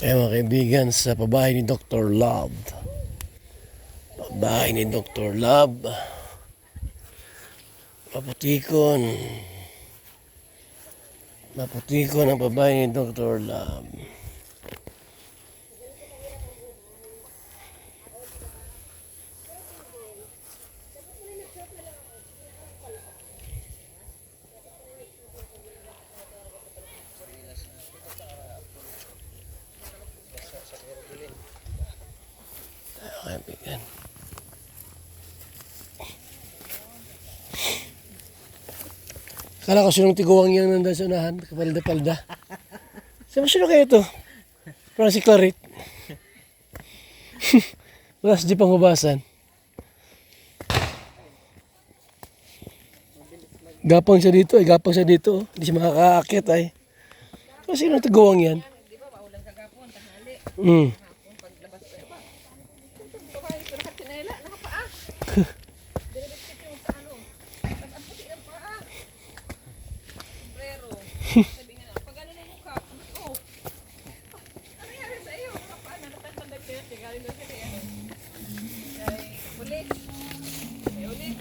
Kaya mga kaibigan, sa pabahay ni Dr. Love. Pabahay ni Dr. Love. Maputikon. Maputikon ang pabahay ni Dr. Love. Kaibigan. Kala ko sinong tiguang yang nandun sa unahan, kapalda-palda. Sino kayo ito? Parang si Clarit. Wala sa di panghubasan. Gapang siya dito ay, gapang siya dito. Hindi siya makakaakit ay. So, sinong tiguang yan? Di ba, maulan sa gapon, tanghali. Hmm. Hapon, paglabas ko pa. Ito nakatinela, nakapaa. Dinabit yung sa ano. Tapos ang puti ang paa. Sombrero. Sabi nga, pag ano na yung mukha, oh. Ano nangyari sa iyo? Kapaan, natatandag kayo, tigaling doon sila yan. Ay, ulit. Ay, ulit.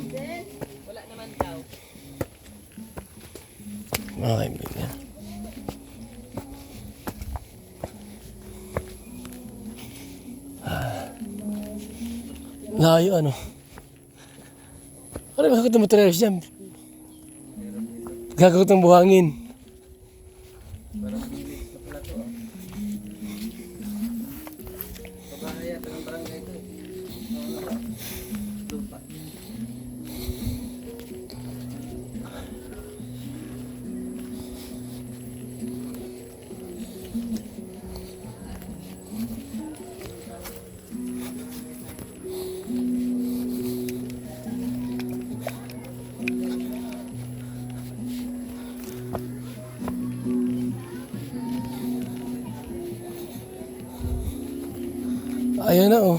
Then, wala naman daw. Mga kaibigan. Layo ano. Ano ba kung materials dyan? Gagawin ng buhangin. Ayan na oh.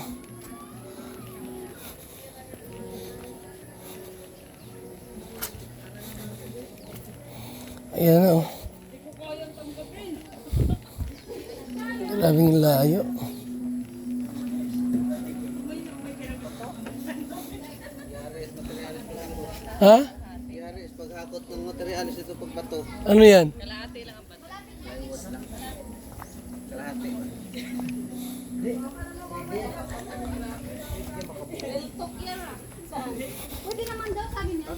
Ayan na oh. Grabing layo. Ha? Yaris, paghakot ng materialis ito pagbato. Ano yan? Kalahati lang ang bato. Kalahati. Pwede naman daw sabi niya.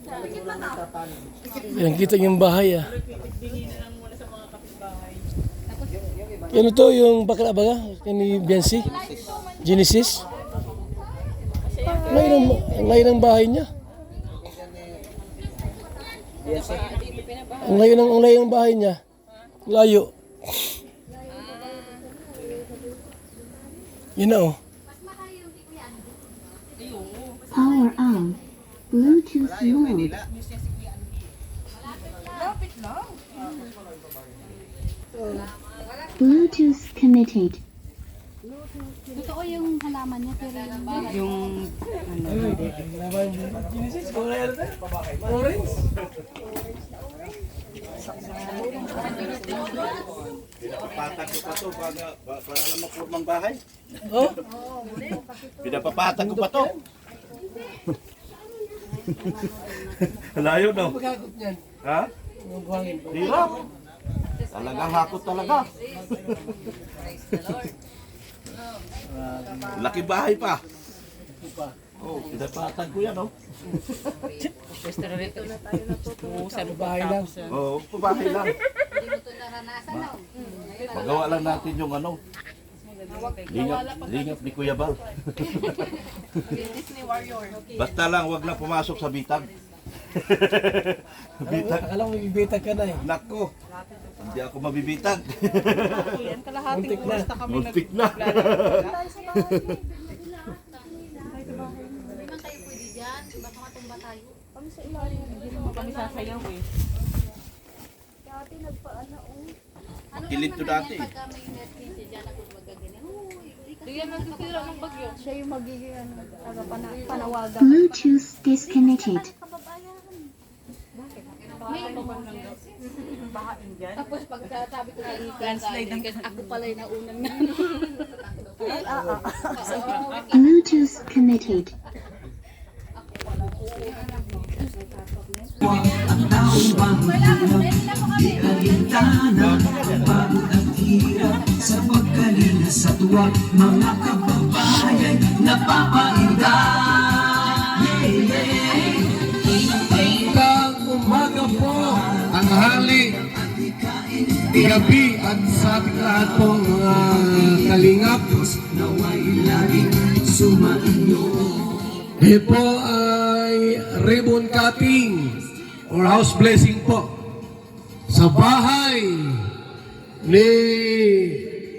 Tikit na daw. Yan kita yung bahay ah. Ano to yung bakla baga? Ni Biancy? Genesis? Ang layo ng bahay niya. Ang layo ng bahay niya. Layo. Yun na oh. Power on. Bluetooth mode. Lapit lang. Bluetooth connected. Gusto ko yung halaman niya pero yung Genesis, kung layo na orange. Pinapapatag ko pa to para lang mapurmang bahay. Oh? Pinapapatag ko pa to. Layo no? Pagkakot niyan. Ha? Ang buhangin. Hirap. Talagang hakot talaga. Laki bahay pa. Oh, pinapatag ko yan oh. Pwesto na rito na tayo natutusan. Bahay lang. Oo, bahay lang. hindi mo ito naranasan na. Magawa lang natin yung ano. Lingap ni Kuya Bal. Disney Warrior. Basta lang, wag na pumasok sa bitag. Bitag. Akala mo bibitag ka na eh. Nako, hindi ako mabibitag. Yan, kalahating Muntik na. oras na kami Muntik na. Hindi man tayo pwede dyan. Baka matumba tayo. Kami sa ilalim. Hindi naman kami sasayaw eh. Dati nagpaana Ano Kilid to dati. pagka may emergency dyan ako magaganyan. Di yan natitira ng bagyo. Siya yung magiging panawagan. Bluetooth disconnected. Kababayan. Bakit? May Tapos pagkasabi ko na translate ng ako pala yung naunang na. Bluetooth connected. Sa pagkalina sa tuwa, mga kababayan napapainda. Magandang umaga po, ang hali, gabi at sa ating lahat po mga kalingap. Naway laging sumainyo. Ito po ay ribbon cutting or house blessing po sa bahay ni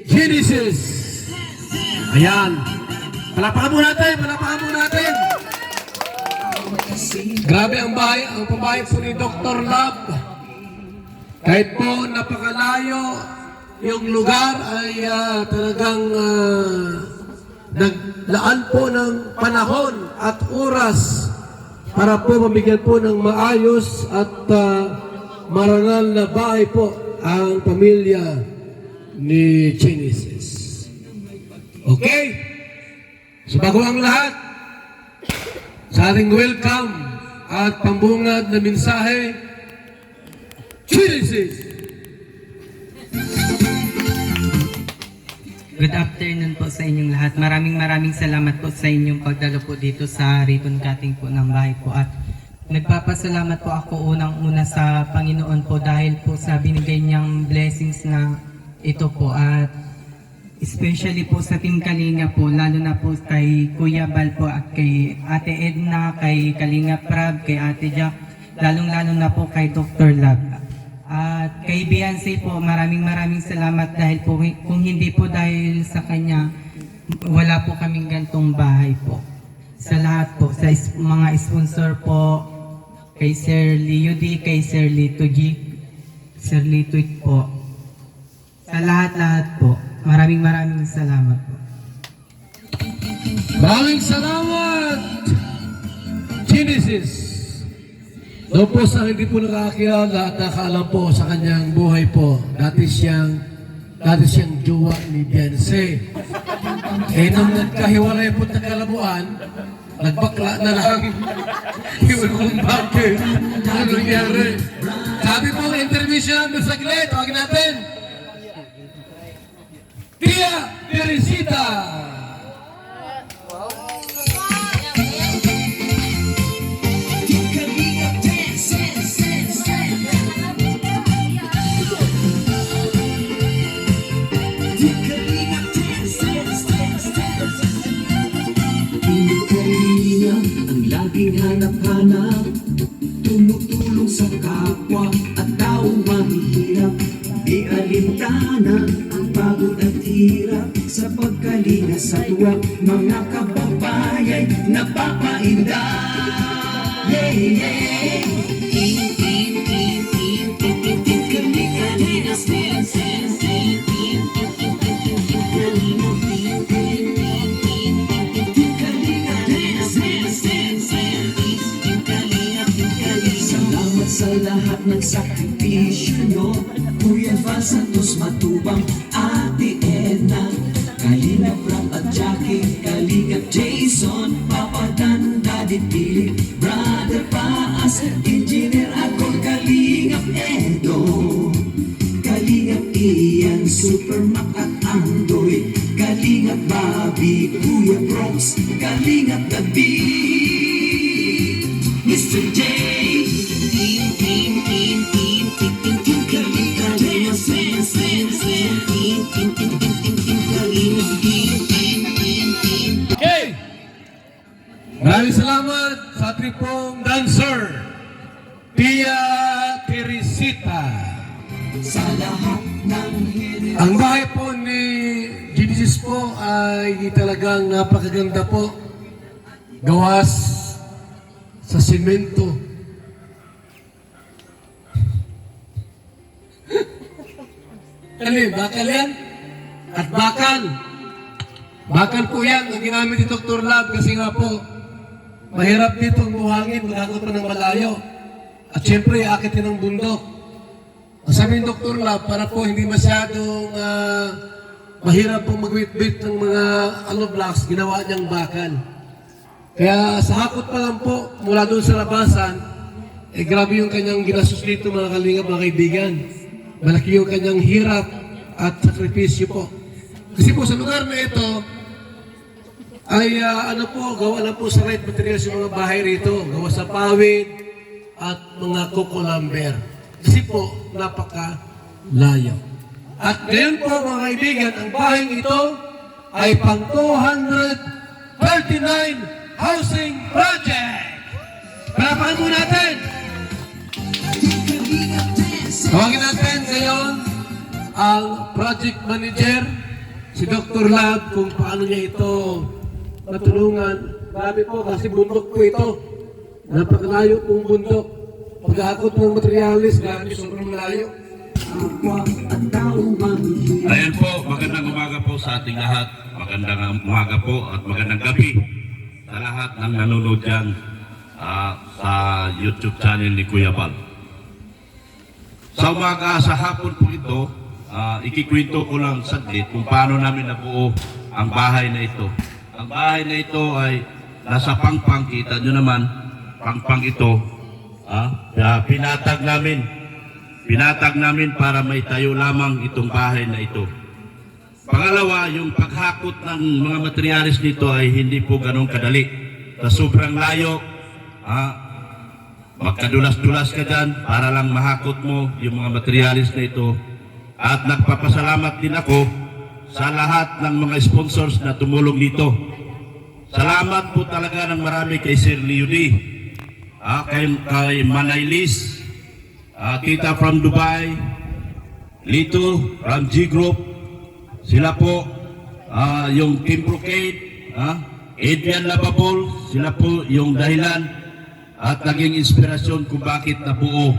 Genesis. Ayan. Palapakan mo natin, palapakan mo natin. Grabe ang bahay, ang pambahay po ni Dr. Love. Kahit po napakalayo yung lugar ay talagang naglaan po ng panahon at oras para po mabigyan po ng maayos at marangal na bahay po ang pamilya ni Genesis. Okay? So bago ang lahat, sa ating welcome at pambungad na mensahe, Genesis! Good afternoon po sa inyong lahat. Maraming salamat po sa inyong pagdalo po dito sa ribbon cutting po ng bahay po. At nagpapasalamat po ako unang-una sa Panginoon po dahil po sa binigay niyang blessings na ito po. At especially po sa Team Kalinga po, lalo na po kay Kuya Bal po at kay Ate Edna, kay Kalinga Prab, kay Ate Jack, lalong-lalo na po kay Dr. Love. At kay Beyonce po, maraming salamat dahil po kung hindi po dahil sa kanya, wala po kaming gantong bahay po. Sa lahat po, sa mga sponsor po, kay Sir Leo D, kay Sir Lito G, Sir Lito po. Sa lahat po, maraming salamat po. Maraming salamat, Genesis! Doon po sa hindi po nakakilala at nakaalam po sa kanyang buhay po, dati siyang jowa ni Beyonce. Eh nung nagkahiwalay po ng kalabuan, nagbakla na lang. Iwan kong bakit. Ano nangyari? Sabi po, intermission na saglit. Tawagin natin. Tia Teresita! Ang laging hanap-hanap, tumutulong sa kapwa at taong mahihirap. Di alintana ang pagod at hirap sa pagkalinga sa tuwa, mga kababayan napapainda. Yeah, yeah. Salamat sa lahat ng sakripisyo nyo, Kuya Val Santos Matubang, Ate Edna, Kalinga Prab at Jackie, Kalinga Jason, Papa Dan, Daddy Philip, Brother Paas, Engineer Akol, Kalinga Edo, Kalinga Ian, Super Mac at Andoy, Kalinga Bobby, Kuya Bronx, Kalinga David, Mr. J, Okay! Maraming salamat sa tripong dancer, Tia Teresita. sa lahat ng hirit. Ang bahay po ni Genesis po ay talagang napakaganda po. Gawas sa simento. Bakal yan? At bakal. Bakal po yan ang ginamit ni Dr. Love kasi nga po mahirap dito ang buhangin, magkakot pa ng malayo. At syempre, akitin ng bundok. Ang sabi ng Dr. Lab, para po hindi masyadong mahirap pong magwit-wit ng mga blocks, ginawa niyang bakal. Kaya sa hakot pa lang po, mula doon sa labasan, grabe yung kanyang ginastos dito mga kalingap, mga kaibigan. Malaki yung kanyang hirap at sakripisyo po. Kasi po sa lugar na ito, ay gawa na po sa right materials yung mga bahay rito. Gawa sa pawid at mga coco lumber. Kasi po, napaka-layo. At ngayon po mga kaibigan, ang bahay ito ay pang 239 housing project. Palapakan po natin! Tawagin natin ngayon ang project manager, si Dr. Lab, kung paano niya ito matulungan. Grabe po kasi bundok po ito. Napakalayo pong bundok. Pag-aakot ng materialis, grabe sobrang malayo. Ayan po, magandang umaga po sa ating lahat. Magandang umaga po at magandang gabi sa lahat ng nanonood dyan sa YouTube channel ni Kuya Bal. Sa umaga, sa hapon po ito, ikikwento ko lang saglit kung paano namin nabuo ang bahay na ito. Ang bahay na ito ay nasa Pangpang, kita nyo naman, Pangpang ito. Pinatag namin para may tayo lamang itong bahay na ito. Pangalawa, yung paghakot ng mga materialis nito ay hindi po ganun kadali. Sa sobrang layo, magkadulas-dulas ka dyan para lang mahakot mo yung mga materialis na ito. At nagpapasalamat din ako sa lahat ng mga sponsors na tumulong dito. Salamat po talaga ng marami kay Sir Leo D, kay Manay Liz, Tita from Dubai, Lito from G Group, sila po, yung Team Brocade, Adrian Lababol, sila po yung dahilan at naging inspirasyon kung bakit nabuo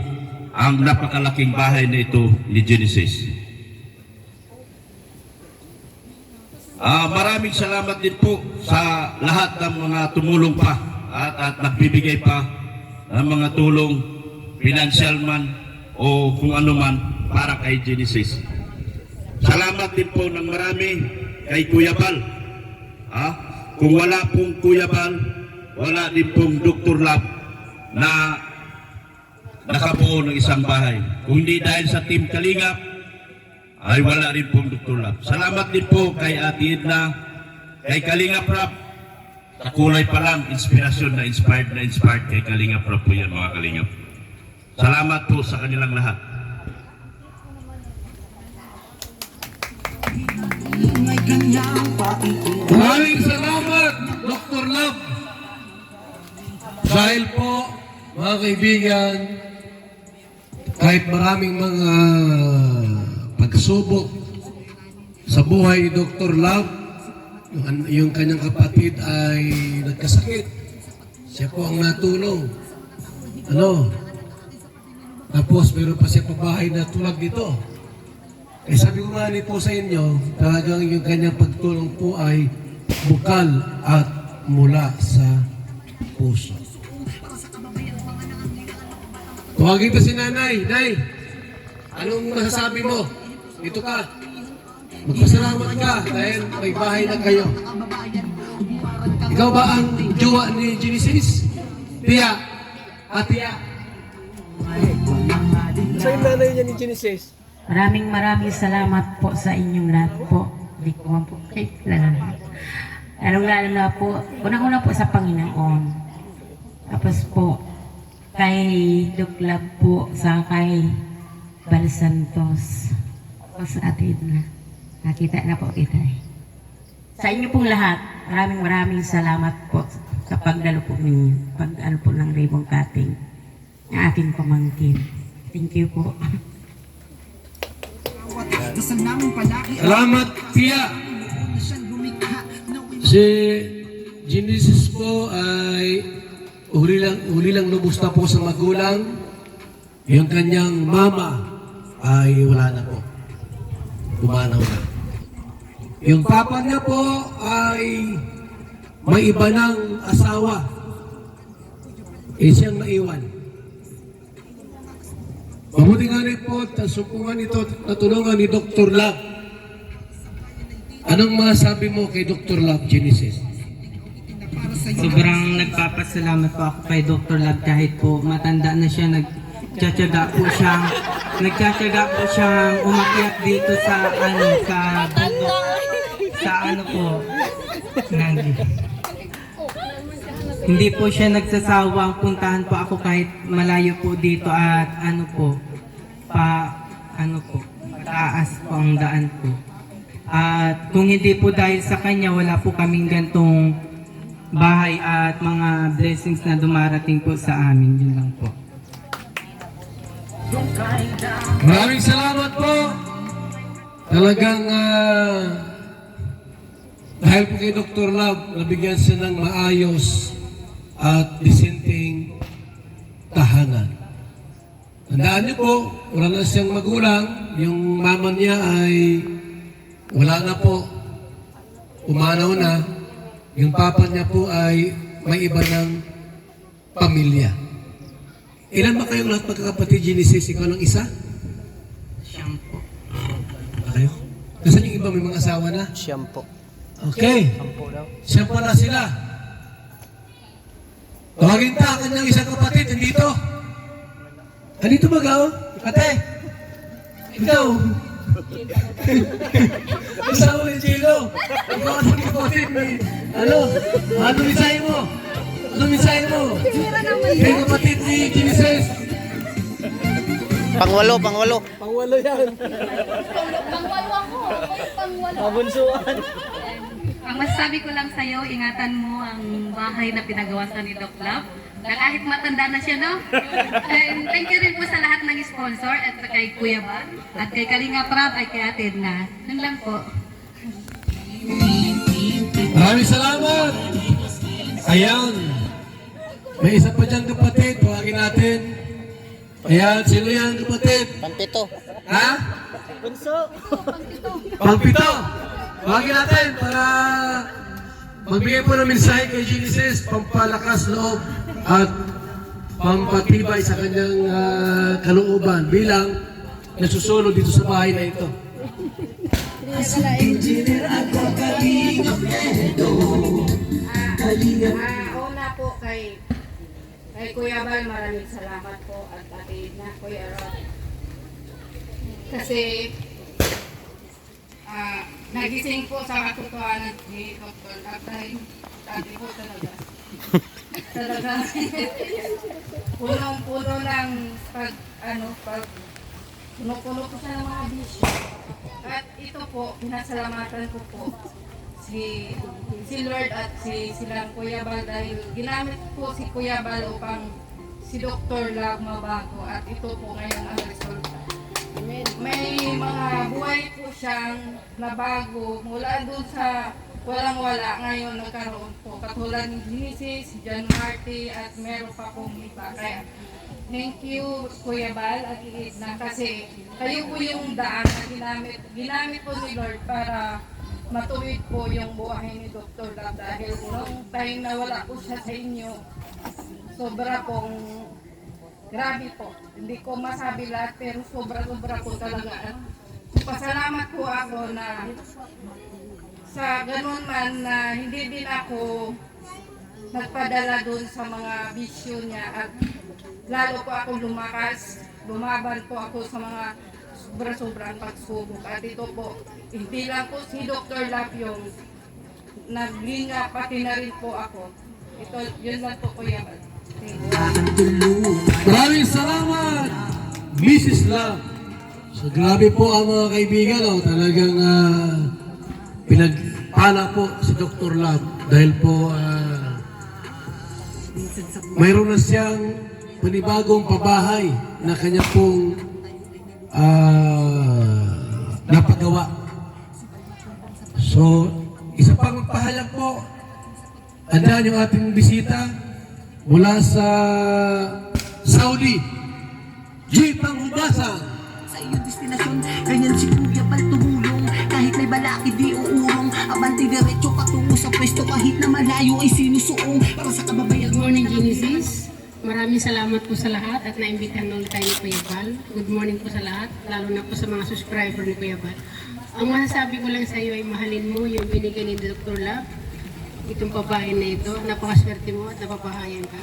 ang napakalaking bahay na ito ni Genesis. Maraming salamat din po sa lahat ng mga tumulong pa at nagbibigay pa ng mga tulong, financial man o kung ano man para kay Genesis. Salamat din po ng marami kay Kuya Bal. Kung wala pong Kuya Bal, wala din pong Dr. Lab na nakabuo ng isang bahay. Kung hindi dahil sa Team Kalingap, ay wala rin pong Dr. Lab. Salamat din po kay Ate Edna, kay Kalingap Rap. Sa kulay pa lang, inspirasyon na inspired kay Kalingap Rap po yan mga Kalingap. Salamat po sa kanilang lahat. Maraming salamat, Dr. Lab. Dahil po, mga kaibigan, kahit maraming mga pagsubok sa buhay ni Dr. Lab, yung kanyang kapatid ay nagkasakit. Siya po ang natulong. Tapos meron pa siya pabahay na tulad dito. Sabi ko nga po sa inyo, talagang yung kanyang pagtulong po ay bukal at mula sa puso. Tuwagin pa si Nanay. Nay, anong masasabi mo? Dito ka. Magpasalamat ka dahil may bahay na kayo. Ikaw ba ang jowa ni Genesis? Tia. Tia. Sa yung nanay niya ni Genesis. Maraming salamat po sa inyong lahat po. Hindi ko man po kailangan. Lalo na po, unang-una po sa Panginoon. Tapos po, kay Doc Lab po, sa kay Bal Santos. Tapos sa atin na. Nakita na po kita eh. Sa inyo pong lahat, maraming salamat po sa pagdalo po ninyo. Pag-ano po ng ribbon cutting ng aking pamangkin. Thank you po. Salamat, Tia. Si Genesis po ay uli lang lubos na po sa magulang. Yung kanyang mama ay wala na po. Pumanaw na. Yung papa niya po ay may iba ng asawa. Siyang naiwan. Mabuti binganay po at supungan ito at natulungan ni Dr. Love. Anong masabi mo kay Dr. Love, Genesis? Sobrang nagpapasalamat po ako kay Dr. Love kahit po matanda na siya, nagtsatsaga po siyang umakyat dito sa bundok, hindi po siya nagsasawang puntahan po ako kahit malayo po dito at pataas po ang daan po. At kung hindi po dahil sa kanya, wala po kaming gantong bahay at mga blessings na dumarating po sa amin. Yun lang po. Maraming salamat po. Talagang dahil po kay Dr. Love, nabigyan siya ng maayos at disenteng tahanan. Tandaan niyo po, wala na siyang magulang. Yung mama niya ay wala na po. Umanaw na. Yung papa niya po ay may iba ng pamilya. Ilan ba kayong lahat magkakapatid, Genesis? Ikaw lang isa? Siyam po. Kayo? Nasaan yung iba may mga asawa na? Siyam po. Okay. Siyam pa na sila. Tawagin ta, kanyang isang kapatid, nandito. Nandito ba gaw? Ate? Ikaw? Asawa ni Chilo. Ikaw ang kapatid ni... Ano mensahe mo? Ano mensahe mo? Kay kapatid ni Genesis. Pangwalo yan. Pangwalo ako. Pangwalo. Pabunsuan. Ang masasabi ko lang sa'yo, ingatan mo ang bahay na pinagawa sa ni Doc Love. Na kahit matanda na siya, no? And thank you rin po sa lahat ng sponsor at kay Kuya Bal at kay Kalinga Prab at kay Ate Edna. Yun lang po. Maraming salamat. Ayan. May isa pa dyan kapatid. Tawagin natin. Ayan, sino yan kapatid? Pampito. Ha? Pangpito. Tawagin natin para magbigay po ng mensahe kay Genesis, pampalakas loob at pampatibay sa kanyang kalooban bilang nasusulod dito sa bahay na ito. Engineer ako Kalingap Edo. Kalingap. Una po kay Kuya Bal, maraming salamat po at Ate na Kuya Rod. Kasi nagising po sa katotohanan ni Dr. At dahil dati po talaga. Punong-puno ng puno-puno po siya ng mga bisyo. At ito po, pinasalamatan ko po si Lord at silang Kuya Bal dahil ginamit po si Kuya Bal upang si Dr. Love mabago at ito po ngayon ang resulta. May mga buhay po siyang nabago mula doon sa walang-wala ngayon nagkaroon po. Katulad ni Genesis, John Marty at meron pa pong iba. Kaya thank you Kuya Bal at Edna kasi kayo po yung daan na ginamit po ni Lord para matuwid po yung buhay ni Dr. Love dahil nung time na wala po siya sa inyo, sobra pong grabe po. Hindi ko masabi lahat pero sobra-sobra po talaga. Pasalamat po ako na sa ganun man na hindi din ako nagpadala dun sa mga bisyo niya at lalo po ako lumakas, lumaban po ako sa mga sobra-sobrang pagsubok. At ito po, hindi lang po si Dr. Love yung naglinga, pati na rin po ako. Ito, yun lang po Kuya Bal. Maraming salamat, Mrs. Love. So grabe po ang mga kaibigan. Talagang pinagpala po si Dr. Love dahil po mayroon na siyang panibagong pabahay na kanya pong napagawa. So, isa pang pahayag po, andyan yung ating bisita mula sa Saudi, G. Panghubasan. Sa iyong destinasyon, ganyan si Kuya Bal tumulong. Kahit may balaki di uurong, abante diretso patungo sa pwesto kahit na malayo ay sinusuong para sa kababayan. Good morning, Genesis. Maraming maraming salamat po sa lahat at naimbitahan ulit tayo ni Kuya Bal. Good morning po sa lahat, lalo na po sa mga subscriber ni Kuya Bal. Ang masasabi ko lang sa iyo ay mahalin mo yung binigay ni Dr. Love. Itong babae na ito, napakaswerte mo at napapahayan ka.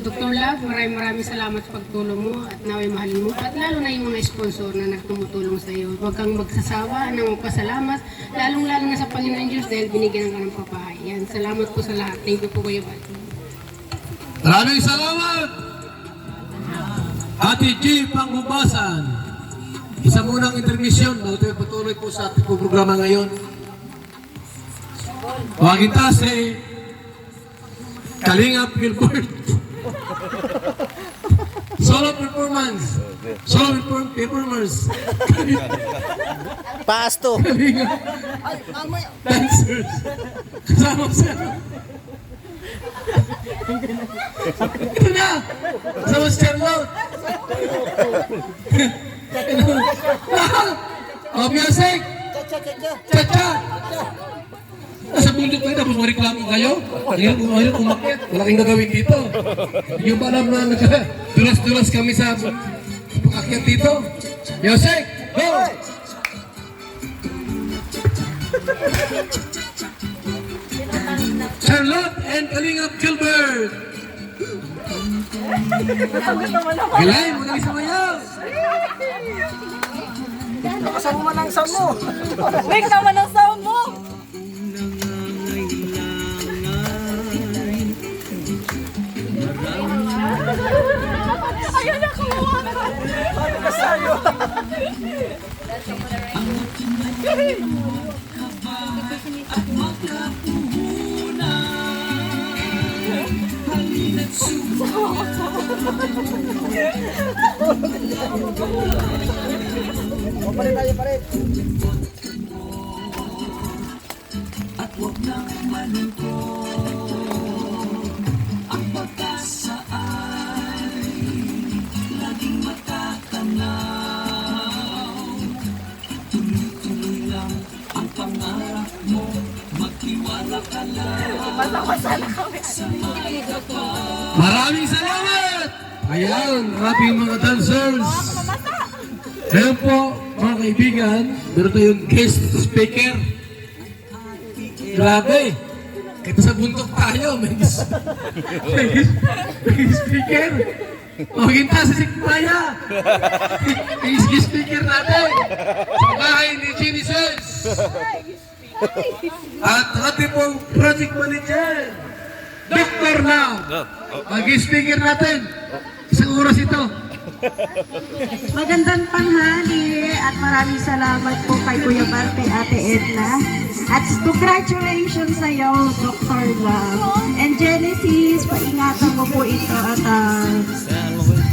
Dr. Love, maraming salamat sa pagtulong mo at naway mahalin mo. At lalo na yung mga sponsor na nagtumutulong sa iyo. Huwag kang magsasawa ng magpasalamat, lalong-lalo na sa Panginoon Diyos dahil binigyan ka ng papahayan. Salamat po sa lahat. Thank you po Kuya Bal. Maraming salamat! Ate G. Panghubasan. Isa munang intermission bago tayo patuloy po sa ating programa ngayon. Huwagin ta si Kalingap Gilbert. Solo performance. Solo performers. Pasto. Kalingap. Dancers. Kasama sa... Ito na! Kasama si Charlotte. Oh, music! Cha-cha! Nasa bundok kayo, tapos mareklamo kayo. Ngayon umakit. Wala kayong gagawin dito. Hindi ba alam na dulas-dulas kami sa pag-akyat dito? Music! Go! Charlotte and Kalingap Gilbert! Galay, magaling sa mayaw! Nakasan mo man ang sound mo. Wait naman ang sound mo! Ayun na, kumuha na. Ano ka sa'yo? Pare tayo pare. At huwag nang malungkot. Ang pag-asa ay laging matatanaw. Tuloy-tuloy lang ang pangarap mo. Magtiwala ka lang. Maraming salamat! Ayan, maraming mga dancers. Ngayon po, mga kaibigan, meron tayong guest speaker. Grabe! Kahit sa bundok tayo, may guest speaker. Maginta sa Sikmaya. May guest speaker natin. Sa bahay ni Genesis. At ating pong project manager, Dr. Love. Mag-guest speaker natin. Isang oras ito. Magandang tanghali at maraming salamat po kay Kuya Bal, kay Ate Edna. At congratulations sa iyo, Dr. Love. And Genesis, paingatan mo po ito at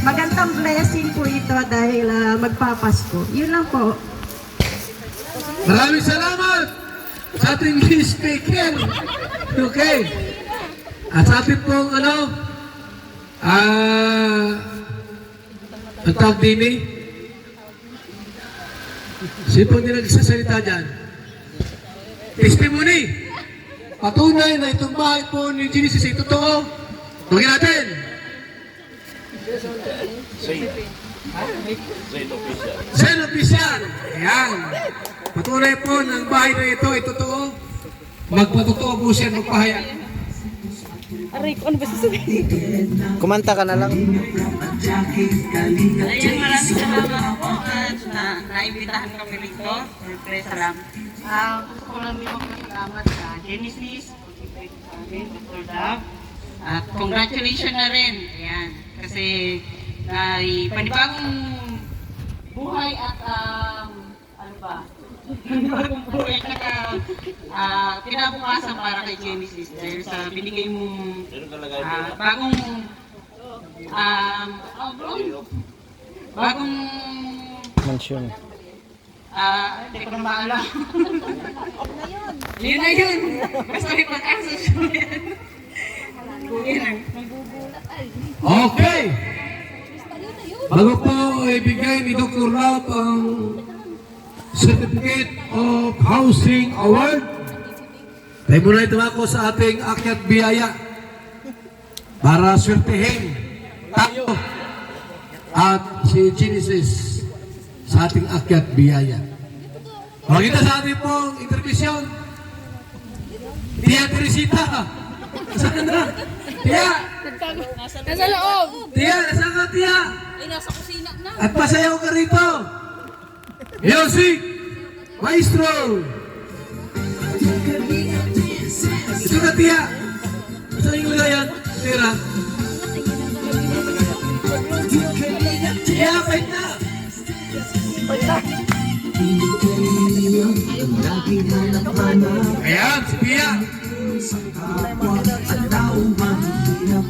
magandang blessing po ito dahil magpapasko. Yun lang po. Maraming salamat sa ating guest speaker. Okay. At sa ating pong ang tawag din eh. Sino pong nagsasalita dyan? Testimony. Patunay na itong bahay po ni Genesis ay totoo. Tugin natin. Sen official. Ayan. Patunay po ng bahay na ito ay totoo. Magpatotoo po siya magpahayag. Aray ko, ano ba sasabihin? Kumanta ka na lang. Ayan, maraming salamat po at naimbitahan kami rito. Surpresa lang. Gusto ko lang din magpasalamat sa Genesis, Dr. Love. At congratulations na rin. Ayan. Kasi panibagong buhay at ano ba? Panibagong buhay at kinabukasan para kay Genesis dahil sa binigay mong bagong Mansyon. hindi ko na maalam. Yun na yun. Basta may pag-access yun. Okay. Bago po ibigay ni Dr. Love ang Certificate of Housing Award, tayo muna ito ako sa ating akyat biyaya para swertehin tayo at si Genesis sa ating akyat biyaya. Makita sa ating pong intervisyon, Tia Teresita. Saan na? Tia! Nasa loob! Tia, nasaan ka, Tia? Ay, nasa kusina na. At pasayaw ka rito. Music! Maestro! Ito na, Tia. Saan yung lagayan? Tira. Tia, fight na! Ayan, si Tia. At taong mahirap,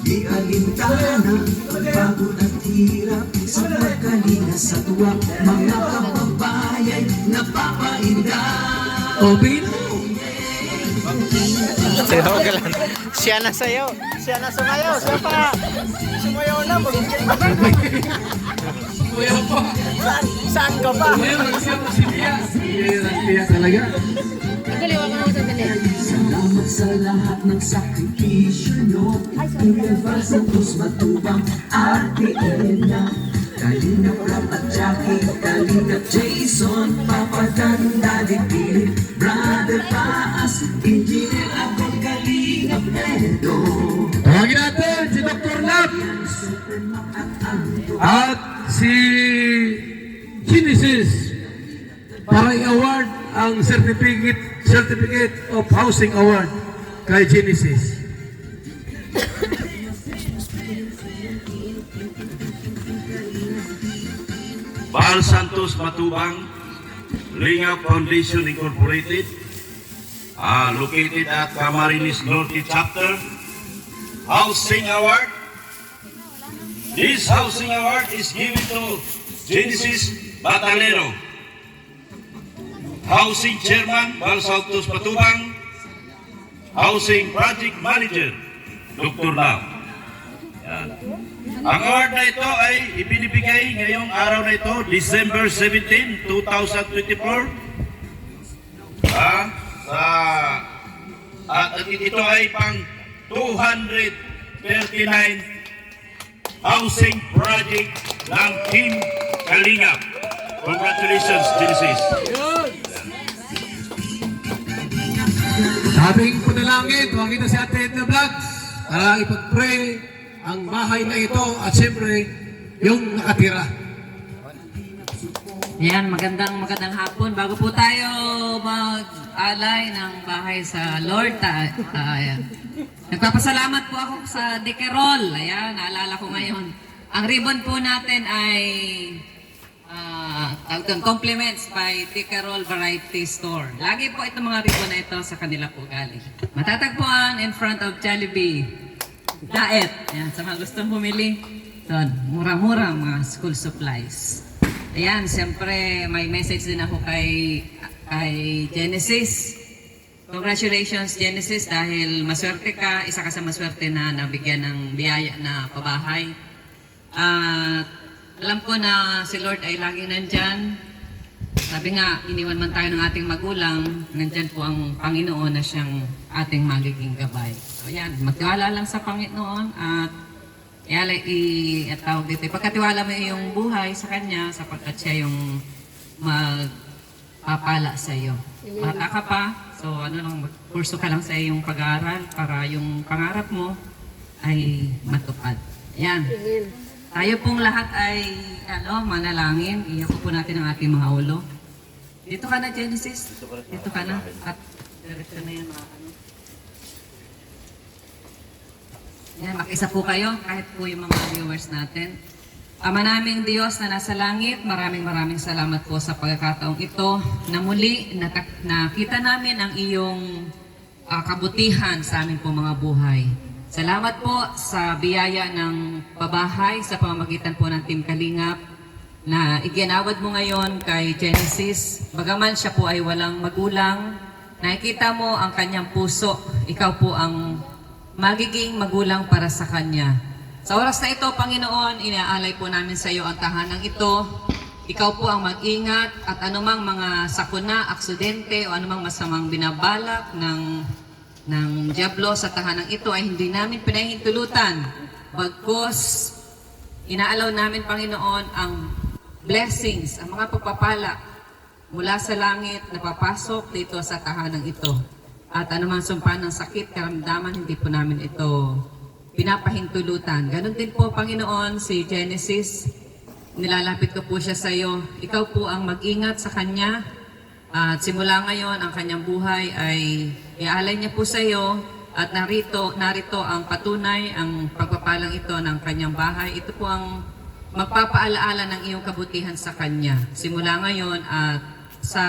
di alintana, pagod at hirap, sa pagkalinga sa tuwa, mga kababayan, napapainda. O, bigyan. Sayaw ka lang. Siya na sayaw. Siya na sumayaw. Siya pa. Sumayaw na. Kuya pa. Saan ka pa? Kuya, magsama si Tia. Tia talaga. Salamat sa lahat ng sakripisyo nyo, Kuya Santos Matubang, Ate Elena, Kalingap Rap at Jackie, Kalingap Jason, Papa Dan, Daddy Philip, Brother Paas, Engineer Akong Kalingap Edo. Tawagin natin si Dr. Lab at si Genesis para i-award ang Certificate of Housing Award kay Genesis. Bal Santos Matubang, Lingap Foundation Incorporated, located at Camarines Norte Chapter, Housing Award. This Housing Award is given to Genesis Batalero, Housing Chairman Bal Santos Matubang, Housing Project Manager Dr. Lam. Yan. Ang award na ito ay ibinibigay ngayong araw na ito, December 17, 2024. At ito ay pang 239 housing project ng Team Kalingap. Congratulations, Genesis. Sa ating panalangin, tuwag kita si Ate Edna Vlogs para ipag-pray ang bahay na ito at siyempre yung nakatira. Yan, magandang hapon. Bago po tayo mag-alay ng bahay sa Lord, nagpapasalamat po ako sa Dekerol. Ayan, naalala ko ngayon. Ang ribbon po natin ay compliments by Dekerol Variety Store. Lagi po itong mga ribbon na ito sa kanila po galing. Matatagpuan in front of Jollibee Diet. Ayan, sa mga gustong bumili. Doon, murang-murang mga school supplies. Ayan, siyempre may message din ako kay Genesis. Congratulations, Genesis, dahil maswerte ka, isa ka sa maswerte na nabigyan ng biyaya na pabahay. Alam ko na si Lord ay lagi nandyan. Sabi nga, iniwan man tayo ng ating magulang, nandyan po ang Panginoon na siyang ating magiging gabay. So yan, magtiwala lang sa Panginoon at tawag dito, pagkatiwala mo yung buhay sa Kanya sapagkat siya yung magpapala sa iyo. Bata ka pa, so kurso ka lang sa iyong pag-aaral para yung pangarap mo ay matupad. Yan. Tayo pong lahat ay manalangin. Iyako po natin ang ating mga ulo. Dito ka na, Genesis. Dito ka na. At diretso na yan mga Yan, mag-isa po kayo, kahit po yung mga viewers natin. Ama naming Diyos na nasa langit, maraming salamat po sa pagkakataong ito na muli nakita namin ang iyong kabutihan sa aming po mga buhay. Salamat po sa biyaya ng pabahay sa pamamagitan po ng Team Kalingap na iginawad mo ngayon kay Genesis. Bagaman siya po ay walang magulang, nakikita mo ang kanyang puso, ikaw po ang magiging magulang para sa kanya. Sa oras na ito, Panginoon, inaalay po namin sa iyo ang tahanang ito. Ikaw po ang mag-ingat at anumang mga sakuna, aksidente o anumang masamang binabalak ng diablo sa tahanang ito ay hindi namin pinahintulutan. Bagkus, inaalaw namin, Panginoon, ang blessings, ang mga pagpapala mula sa langit na papasok dito sa tahanang ito. At anumang sumpa ng sakit, karamdaman, hindi po namin ito pinapahintulutan. Ganon din po, Panginoon, si Genesis, nilalapit ko po siya sa iyo. Ikaw po ang mag-ingat sa kanya. At simula ngayon, ang kanyang buhay ay iaalay niya po sa iyo. At narito ang patunay, ang pagpapalang ito ng kanyang bahay. Ito po ang magpapaalaala ng iyong kabutihan sa kanya. Simula ngayon at sa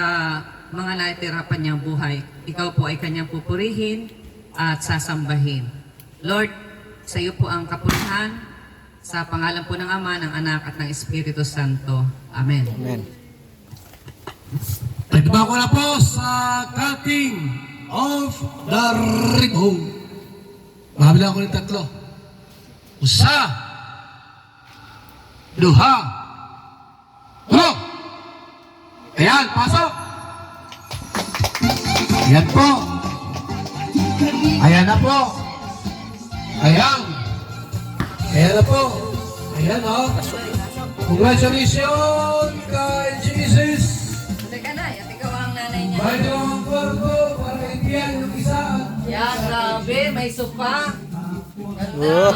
mga naitira pa niyang buhay. Ikaw po ay kanyang pupurihin at sasambahin. Lord, sa iyo po ang kapurihan, sa pangalan po ng Ama, ng Anak at ng Espiritu Santo. Amen. Amen. Nagba ko na po sa cutting of the ribbon. Mahabila ko ng tatlo. Usa, duha, tulo. Ayan, pasok. Ayan po. Ayan na po. Ayan. Ayan na po. Ayan o. Congratulations kay Jesus. Teka na, at ikaw ang nanay niya. Bago ang kwarto para kaibigan yung isa. Yan, grabe, may sopa. Oh.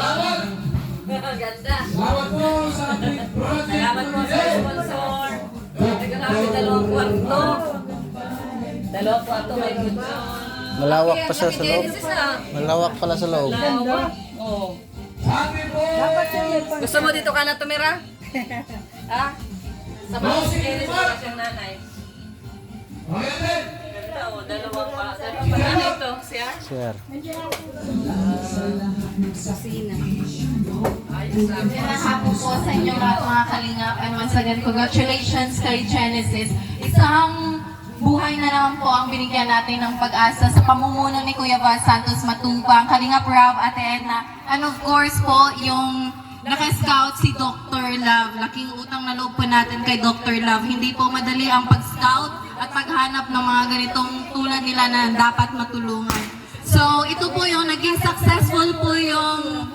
Ganda. Salamat po sa ating project. Salamat po sa sponsor. Teka na, may dalawang kwarto. Dalawang kwarto, may kutsyon. Malawak pa siya sa loob. Genesis na. Malawak pala sa loob. Malawak. Oh. Gusto mo dito ka na tumira? Ha? Sa mga si Genesis na siyang nanay. Ganda, oh, dalawa pa. Dalawa pa na ito, siya. Sir. Magandang hapon po sa inyo lahat mga kalingap. And once again, congratulations kay Genesis. Isang buhay na naman po ang binigyan natin ng pag-asa sa pamumuno ni Kuya Bal Santos Matubang, Kalingap Rob, Ate Edna, and of course po, yung naka-scout si Dr. Love. Laking utang na loob po natin kay Dr. Love. Hindi po madali ang pag-scout at paghanap ng mga ganitong tulad nila na dapat matulungan. So, ito po yung naging successful po yung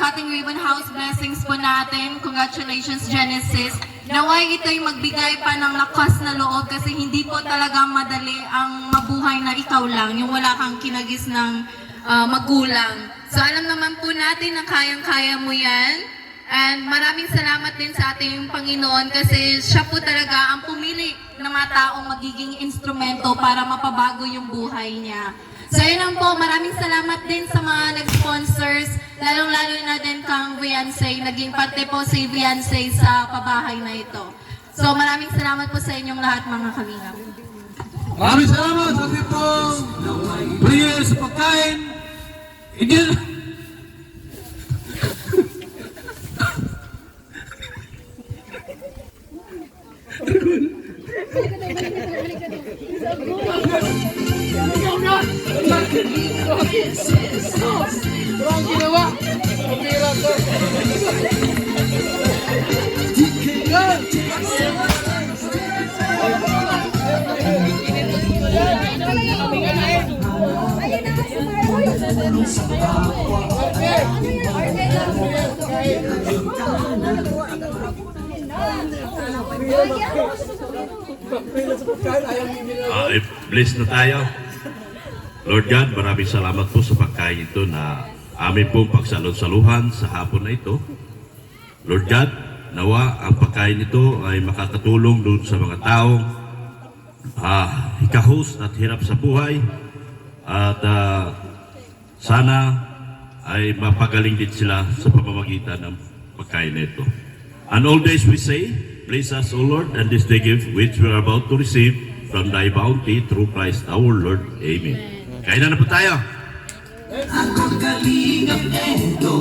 cutting ribbon house blessings po natin. Congratulations, Genesis. Naway ito'y magbigay pa ng lakas na loob kasi hindi po talaga madali ang mabuhay na ikaw lang, yung wala kang kinagis ng magulang. So alam naman po natin na kayang-kaya mo yan. And maraming salamat din sa ating Panginoon kasi siya po talaga ang pumili ng mga taong magiging instrumento para mapabago yung buhay niya. So yun lang po, maraming salamat din sa mga nag-sponsors, lalong-lalo na din kang Viancé, naging parte po si Viancé sa pabahay na ito. So maraming salamat po sa inyong lahat mga kalingap. Maraming salamat sa ating pong prayer sa pagkain. Ang ginawa. Pumira ko. Bless na tayo. Lord God, maraming salamat po sa pagkain ito na amin pong pagsalud-saluhan sa hapon na ito. Lord God, nawa ang pagkain ito ay makakatulong doon sa mga taong hikahos at hirap sa buhay at sana ay mapagaling din sila sa pamamagitan ng pagkain na ito. And all days we say, bless us, O Lord, and this day gift which we are about to receive from Thy bounty through Christ our Lord. Amen. Kainan na po tayo. Ako Kalingap Edo,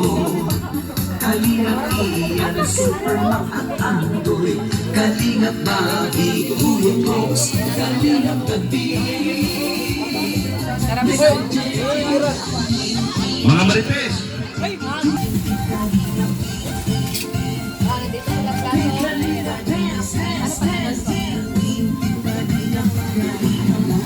Kalingap Ian, Superman at Andoy, Kalingap Bagi, Uyokos, Kalingap Gabi. Mga Marites!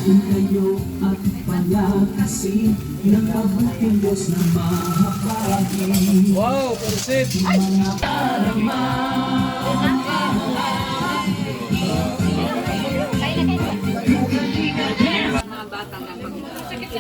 Kayo at pala kasi ng mabuting Diyos na mahabagin. Wow, pansit! Mga parama, Mga bata na pag